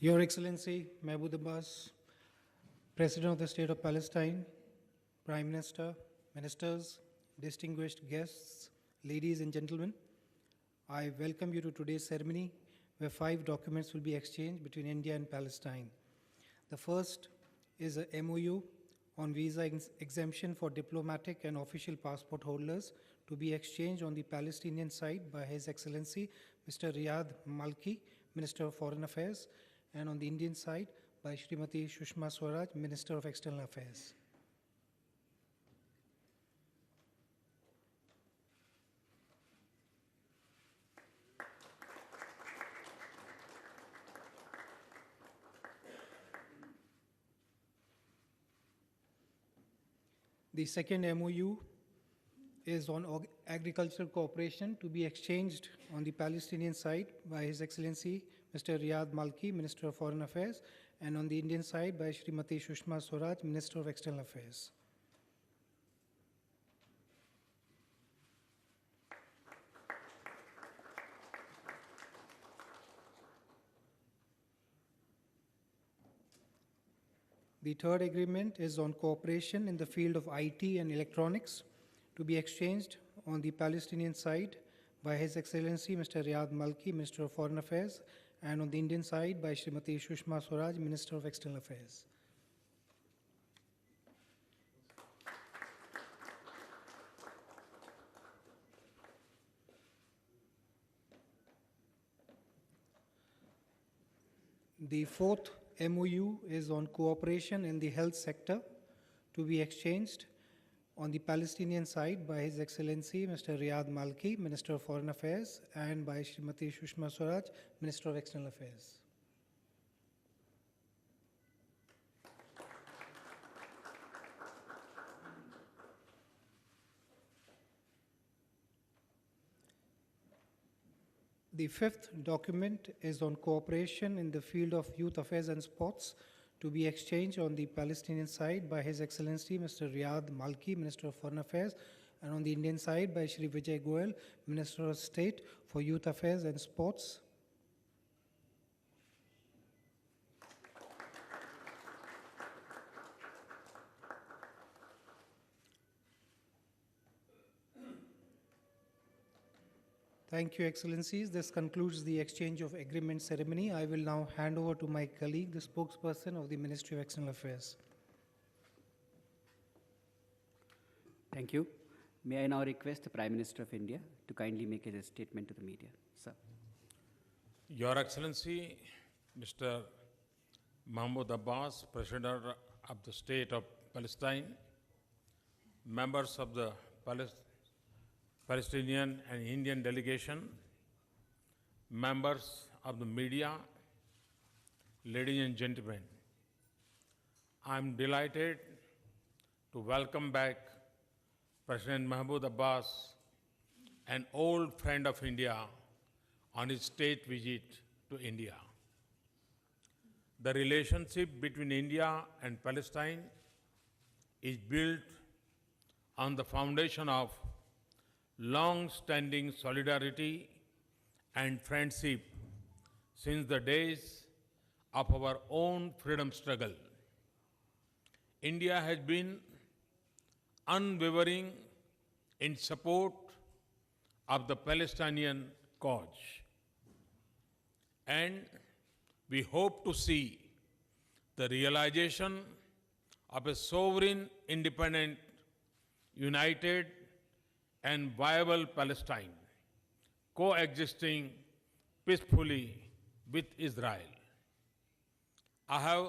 Your Excellency Mahmoud Abbas, President of the State of Palestine, Prime Minister, Ministers, distinguished guests, ladies and gentlemen, I welcome you to today's ceremony where 5 documents will be exchanged between India and Palestine. The first is a MOU on visa exemption for diplomatic and official passport holders to be exchanged on the Palestinian side by His Excellency Mr. Riyad Malki, Minister of Foreign Affairs, and on the Indian side by Srimati Sushma Swaraj, Minister of External Affairs. The second MOU is on agricultural cooperation to be exchanged on the Palestinian side by His Excellency Mr. Riyad Malki, Minister of Foreign Affairs, and on the Indian side by Srimati Sushma Swaraj, Minister of External Affairs. The third agreement is on cooperation in the field of IT and electronics to be exchanged on the Palestinian side by His Excellency Mr. Riyad Malki, Minister of Foreign Affairs, and on the Indian side by Srimati Sushma Swaraj, Minister of External Affairs. The fourth MOU is on cooperation in the health sector to be exchanged on the Palestinian side by His Excellency Mr. Riyad Malki, Minister of Foreign Affairs, and by Srimati Sushma Swaraj, Minister of External Affairs. The fifth document is on cooperation in the field of youth affairs and sports to be exchanged on the Palestinian side by His Excellency Mr. Riyad Malki, Minister of Foreign Affairs, and on the Indian side by Shri Vijay Goyal, Minister of State for Youth Affairs and Sports. Thank you, Excellencies. This concludes the exchange of agreement ceremony. I will now hand over to my colleague, the spokesperson of the Ministry of External Affairs. Thank you. May I now request the Prime Minister of India to kindly make a statement to the media. Sir. Your Excellency, Mr. Mahmoud Abbas, President of the State of Palestine, members of the Palestinian and Indian delegation, members of the media, ladies and gentlemen, I am delighted to welcome back President Mahmoud Abbas, an old friend of India, on his state visit to India. The relationship between India and Palestine is built on the foundation of long-standing solidarity and friendship since the days of our own freedom struggle. India has been unwavering in support of the Palestinian cause, and we hope to see the realization of a sovereign, independent, united, and viable Palestine, coexisting peacefully with Israel. I have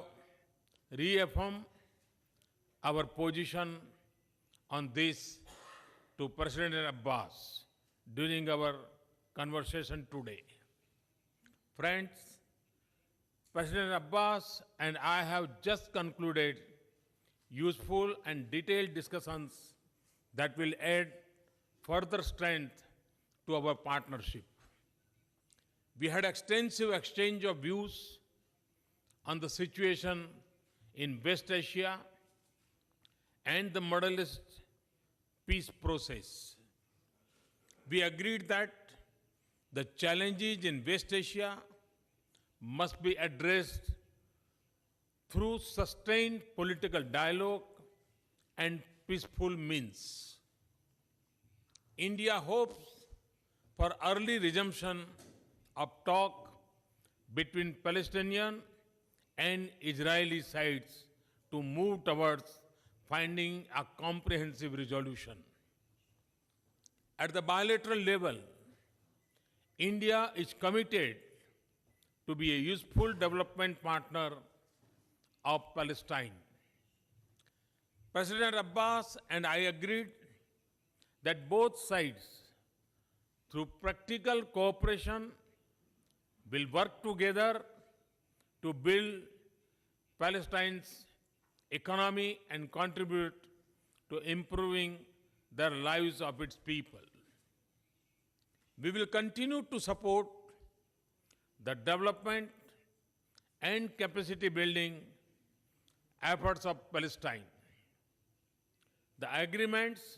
reaffirmed our position on this to President Abbas during our conversation today. Friends, President Abbas and I have just concluded useful and detailed discussions that will add further strength to our partnership. We had extensive exchange of views on the situation in West Asia and the Middle East peace process. We agreed that the challenges in West Asia must be addressed through sustained political dialogue and peaceful means. India hopes for early resumption of talk between Palestinian and Israeli sides to move towards finding a comprehensive resolution. At the bilateral level, India is committed to be a useful development partner of Palestine. President Abbas and I agreed that both sides, through practical cooperation, will work together to build Palestine's economy and contribute to improving the lives of its people. We will continue to support the development and capacity building efforts of Palestine. The agreements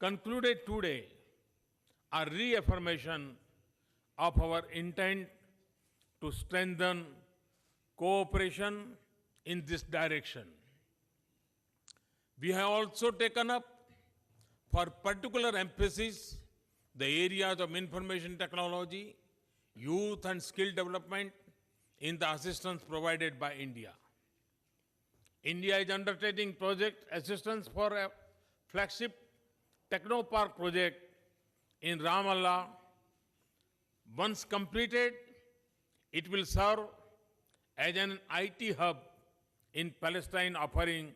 concluded today are reaffirmation of our intent to strengthen cooperation in this direction. We have also taken up for particular emphasis the areas of information technology, youth and skill development in the assistance provided by India. India is undertaking project assistance for a flagship Technopark project in Ramallah. Once completed, it will serve as an IT hub in Palestine, offering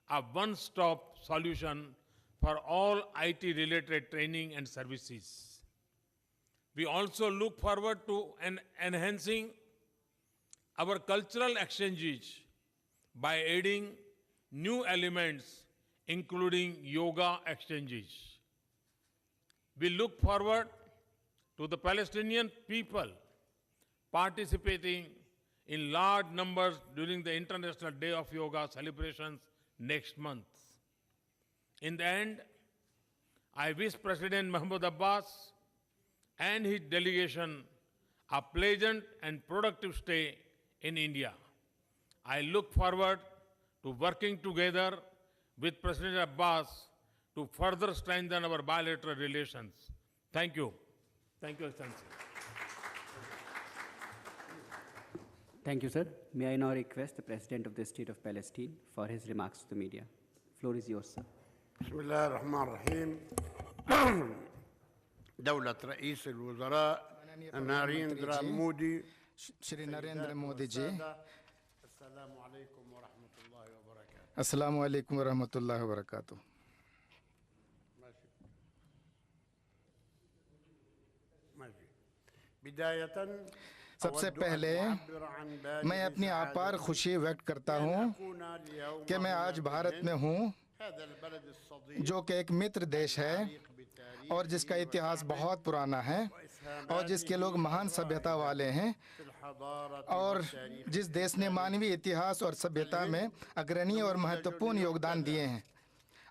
a one-stop solution for all IT-related training and services. We also look forward to enhancing our cultural exchanges by adding new elements, including yoga exchanges. We look forward to the Palestinian people participating in large numbers during the International Day of Yoga celebrations next month. In the end, I wish President Mahmoud Abbas and his delegation a pleasant and productive stay in India. I look forward to working together with President Abbas to further strengthen our bilateral relations. Thank you. Thank you, Excellency. Thank you, sir. May I now request the President of the State of Palestine for his remarks to the media. Floor is yours, sir. بسم الله الرحمن الرحيم. دولة رئيس الوزراء ناريندرا مودي Shri Narendra Modi ji السلام عليكم ورحمة الله وبركاته. अस्सलाम वालेकुम वरहमतुल्लाहि वबरकातुहू। ماشي. بداية सबसे पहले मैं अपनी अपार खुशी व्यक्त करता हूँ कि मैं आज भारत में हूँ, هذا البلد الصديق जो कि एक मित्र देश है और जिसका इतिहास बहुत पुराना है और जिसके लोग महान सभ्यता वाले हैं في الحضارة और जिस देश ने मानवीय इतिहास और सभ्यता में अग्रणी और महत्वपूर्ण योगदान दिए हैं।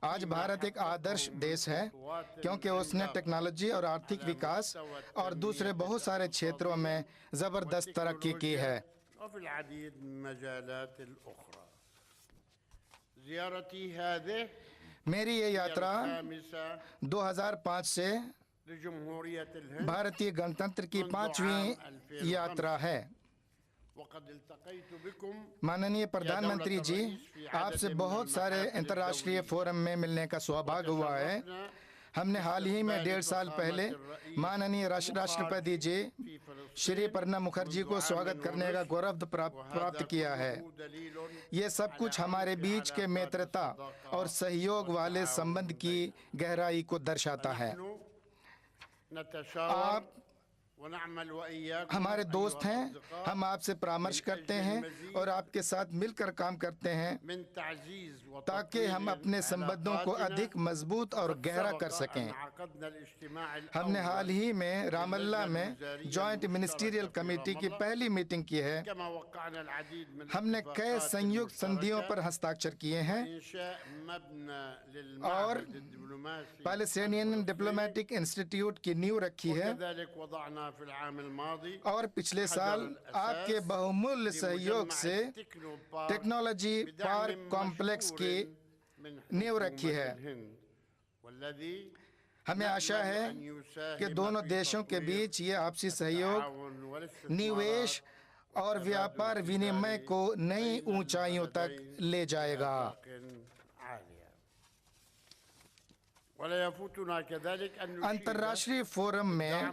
आज भारत एक आदर्श देश है क्योंकि उसने टेक्नोलॉजी और आर्थिक विकास और दूसरे बहुत सारे क्षेत्रों में ज़बरदस्त तरक्की की है। وفي العديد من المجالات الأخرى. زيارتي هذه मेरी ये यात्रा الخامسة 2005 से لجمهورية الهند भारतीय गणतंत्र की 5वीं यात्रा है। وقد التقيت بكم माननीय प्रधानमंत्री जी, आपसे बहुत सारे अंतर्राष्ट्रीय फोरम में मिलने का सौभाग्य हुआ है। हमने हाल ही में 1.5 साल पहले माननीय राष्ट्रपति जी श्री प्रणब मुखर्जी को स्वागत करने का गौरव प्राप्त किया है। ये सब कुछ हमारे बीच के मित्रता और सहयोग वाले संबंध की गहराई को दर्शाता है। نتشاور आप ونعمل وإياكم हमारे दोस्त أيها हैं, الأصدقاء हम आपसे परामर्श करते हैं और आपके साथ मिलकर काम करते हैं من تعزيز ताकि हम अपने संबंधों को अधिक मजबूत और गहरा कर सकें। عقدنا الاجتماع हमने हाल ही में रामल्ला में जॉइंट मिनिस्ट्रियल कमेटी की पहली मीटिंग की है। كما وقعنا العديد من हमने कई संयुक्त संधियों पर हस्ताक्षर किए हैं إنشاء مبنى और للمعهد الدبلوماسي पैलेस्टीनियन डिप्लोमेटिक इंस्टीट्यूट की नींव रखी है وكذلك وضعنا كما في العام الماضي और पिछले साल आपके बहुमूल्य सहयोग से टेक्नोलॉजी पार्क कॉम्प्लेक्स की नींव रखी है। والذي हमें आशा है कि दोनों देशों के बीच ये आपसी सहयोग निवेश और व्यापार विनिमय को नई ऊंचाइयों तक ले जाएगा। अंतर्राष्ट्रीय फोरम में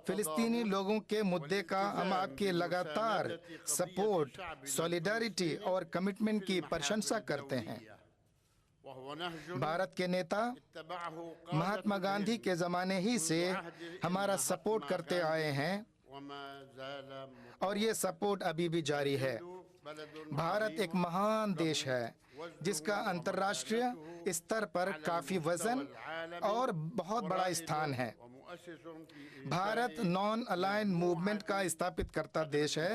फिलिस्तीनी लोगों के मुद्दे का हम आपके लगातार सपोर्ट, सॉलिडारिटी और कमिटमेंट की प्रशंसा करते हैं। भारत के नेता महात्मा गांधी के जमाने ही से हमारा सपोर्ट करते आए हैं और ये सपोर्ट अभी भी जारी है। भारत एक महान देश है जिसका अंतर्राष्ट्रीय स्तर पर काफी वजन और बहुत बड़ा स्थान है। भारत नॉन अलाइन मूवमेंट का स्थापित करता देश है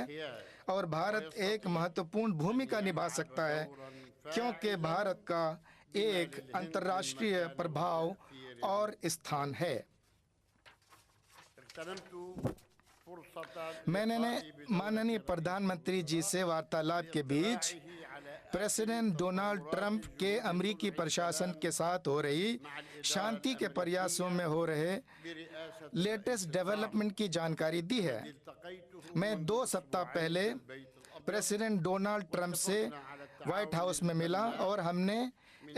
और भारत एक महत्वपूर्ण भूमिका निभा सकता है क्योंकि भारत का एक अंतर्राष्ट्रीय प्रभाव और स्थान है। मैंने माननीय प्रधानमंत्री जी से वार्तालाप के बीच प्रेसिडेंट डोनाल्ड ट्रंप के अमेरिकी प्रशासन के साथ हो रही शांति के प्रयासों में हो रहे लेटेस्ट डेवलपमेंट की जानकारी दी है। मैं 2 सप्ताह पहले प्रेसिडेंट डोनाल्ड ट्रंप से व्हाइट हाउस में मिला और हमने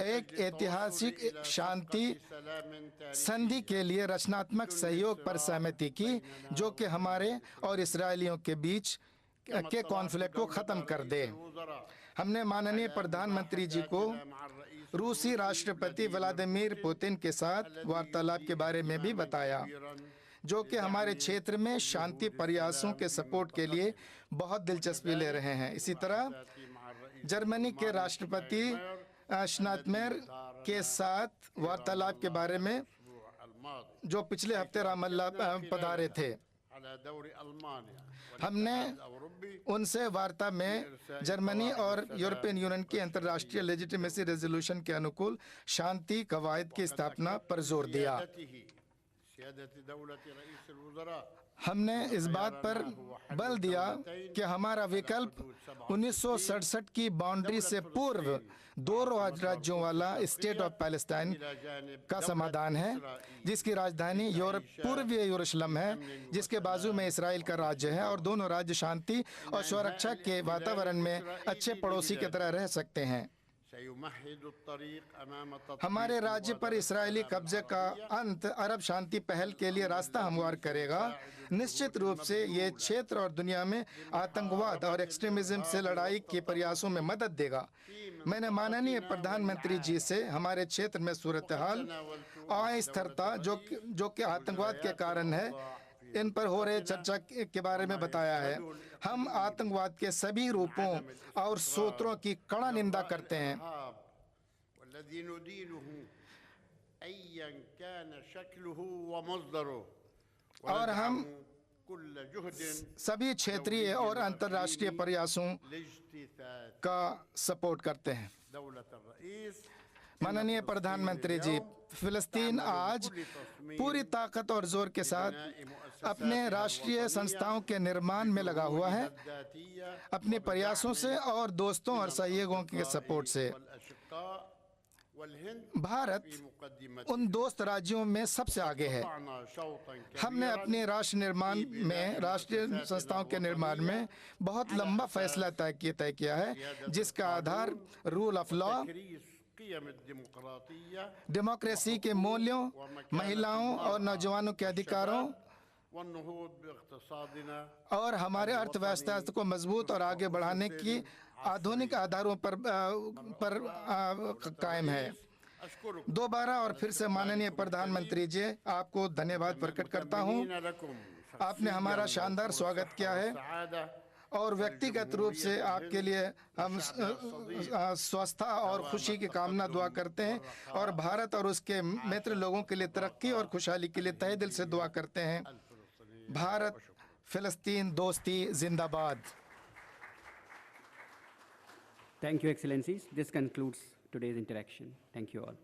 एक ऐतिहासिक शांति संधि के लिए रचनात्मक सहयोग पर सहमति की जो कि हमारे और इस्राएलियों के बीच के कॉन्फ्लिक्ट को खत्म कर दे। हमने माननीय प्रधानमंत्री जी को रूसी राष्ट्रपति व्लादिमीर पुतिन के साथ वार्तालाप के बारे में भी बताया जो कि हमारे क्षेत्र में शांति प्रयासों के सपोर्ट के लिए बहुत दिलचस्पी ले रहे हैं। इसी तरह जर्मनी के राष्ट्रपति श्नाइडर के साथ वार्तालाप के बारे में जो पिछले हफ्ते रामल्ला पधारे थे। हमने उनसे वार्ता में जर्मनी और यूरोपियन यूनियन की अंतर्राष्ट्रीय लेजिटिमेसी रेजोल्यूशन के अनुकूल शांति कवायद की स्थापना पर जोर दिया। हमने इस बात पर बल दिया कि हमारा विकल्प 1967 की बाउंड्री से पूर्व 2 राज्यों वाला स्टेट ऑफ पैलेस्टाइन का समाधान है जिसकी राजधानी पूर्वीय यरूशलेम है जिसके बाजू में इसराइल का राज्य है और दोनों राज्य शांति और सुरक्षा के वातावरण में अच्छे पड़ोसी की तरह रह सकते हैं। हमारे राज्य पर इस्राएली कब्जे का अंत अरब शांति पहल के लिए रास्ता हमवार करेगा। निश्चित रूप से ये क्षेत्र और दुनिया में आतंकवाद और एक्सट्रीमिज्म से लड़ाई के प्रयासों में मदद देगा। मैंने माननीय प्रधानमंत्री जी से हमारे क्षेत्र में सूरत हाल अस्थिरता जो कि आतंकवाद के कारण है इन पर हो रहे चर्चा के बारे में बताया है। हम आतंकवाद के सभी रूपों और सूत्रों की कड़ा निंदा करते हैं और हम सभी क्षेत्रीय और अंतर्राष्ट्रीय प्रयासों का सपोर्ट करते हैं। माननीय प्रधानमंत्री जी, फिलिस्तीन आज पूरी ताकत और जोर के साथ अपने राष्ट्रीय संस्थाओं के निर्माण में लगा हुआ है। अपने प्रयासों से और दोस्तों और सहयोगियों के सपोर्ट से भारत उन दोस्त राज्यों में सबसे आगे है। हमने अपने राष्ट्र निर्माण में राष्ट्रीय संस्थाओं के निर्माण में बहुत लंबा फैसला तय किया है जिसका आधार रूल ऑफ लॉ, डेमोक्रेसी के मूल्यों, महिलाओं और नौजवानों के अधिकारों और हमारे अर्थव्यवस्था को मजबूत और आगे बढ़ाने की आधुनिक आधारों पर कायम है। दोबारा और फिर से माननीय प्रधानमंत्री जी, आपको धन्यवाद प्रकट करता हूं। आपने हमारा शानदार स्वागत किया है और व्यक्तिगत रूप से आपके लिए हम स्वस्थता और खुशी की कामना दुआ करते हैं और भारत और उसके मित्र लोगों के लिए तरक्की और खुशहाली के लिए तहे दिल से दुआ करते हैं। भारत फिलिस्तीन दोस्ती जिंदाबाद। Thank you, Excellencies. This concludes today's interaction. Thank you all.